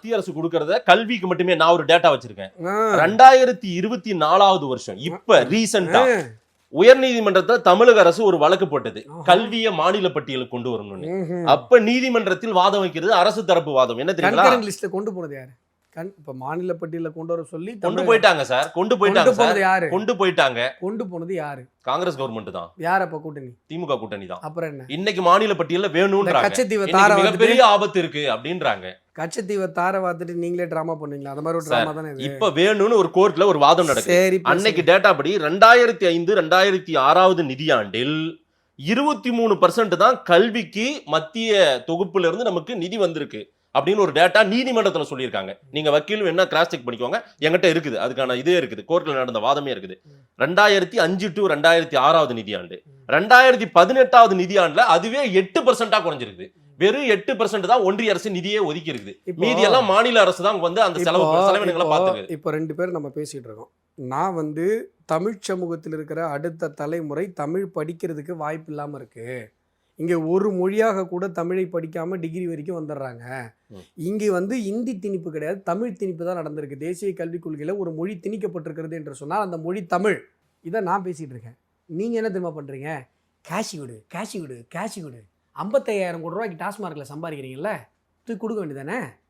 மத்திய அரசு கொடுக்கறத கல்விக்கு மட்டுமே நான் ஒரு டேட்டா வச்சிருக்கேன். 2024 வருஷம் இப்ப ரீசெண்டா உயர் நீதிமன்றத்துல தமிழக அரசு ஒரு வழக்கு போட்டது, கல்வியை மாநில பட்டியலுக்கு கொண்டு வரணும்னு. அப்ப நீதிமன்றத்தில் வாதம் வைக்கிறது அரசு தரப்பு வாதம். என்ன தெரியுங்களா? லிஸ்ட்ல கொண்டு போனது யாரு? இப்ப மாநில பட்டியல கொண்டு வர சொல்லி கொண்டு போயிட்டாங்க சார். கொண்டு போயிட்டாங்க யாரு? கொண்டு போயிட்டாங்க. கொண்டு போனது யாரு? காங்கிரஸ் கவர்மெண்ட் தான். யார் அப்ப கூட்டணி? திமுக கூட்டணி தான். அப்புறம் என்ன? இன்னைக்கு மாநில பட்டியல வேணும்ன்றாங்க. கச்சத்தீவை தார மிகப்பெரிய ஆபத்து இருக்கு அப்படின்றாங்க. கச்சத்தீவை தார வாத்துட்டு நீங்களே டிராமா பண்ணுவீங்களா? அந்த மாதிரி ஒரு டிராமா தானே இது. இப்ப வேணும்னு ஒரு கோர்ட்ல ஒரு வாதம் நடக்குது. அன்னைக்கு டேட்டா படி 2005 2006 நிதியாண்டில் 23% தான் கல்விக்கு மத்திய தொகுப்புல இருந்து நமக்கு நிதி வந்திருக்கு அப்படின்னு ஒரு டேட்டா நீதிமன்றத்துல சொல்லியிருக்காங்க. நீங்க வக்கீல் வேணா கிராஸ் செக் பண்ணிக்கோங்க, என்கிட்ட இருக்குது, அதுக்கான இதே இருக்குது, கோர்ட்ல நடந்த வாதமே இருக்குது. 2005 to 2006 நிதியாண்டு, 2018 நிதியாண்டுல அதுவே 8% குறைஞ்சிருக்கு. வெறும் 8% தான் ஒன்றிய அரசு நிதியே ஒதுக்கி இருக்குது. மீதி எல்லாம் மாநில அரசு தான் வந்து அந்த செலவினங்களை பார்த்துருக்கு. இப்போ 2 பேர் நம்ம பேசிட்டு இருக்கோம். நான் வந்து தமிழ் சமூகத்தில் இருக்கிற அடுத்த தலைமுறை தமிழ் படிக்கிறதுக்கு வாய்ப்பு இல்லாம இருக்கு. இங்கே ஒரு மொழியாக கூட தமிழை படிக்காமல் டிகிரி வரைக்கும் வந்துடுறாங்க. இங்கே வந்து இந்தி திணிப்பு கிடையாது, தமிழ் திணிப்பு தான் நடந்திருக்கு. தேசிய கல்விக் கொள்கையில் ஒரு மொழி திணிக்கப்பட்டிருக்கிறது என்று சொன்னால் அந்த மொழி தமிழ். இதை நான் பேசிகிட்டு இருக்கேன். நீங்கள் என்ன தெரியுமா பண்ணுறீங்க? கேஷி விடு, கேஷி விடு, கேஷி விடு. 55,000 கோடி ரூபாய்க்கு டாஸ்மார்க்கில் சம்பாதிக்கிறீங்கல்ல, தூக்கி கொடுக்க வேண்டியதானே?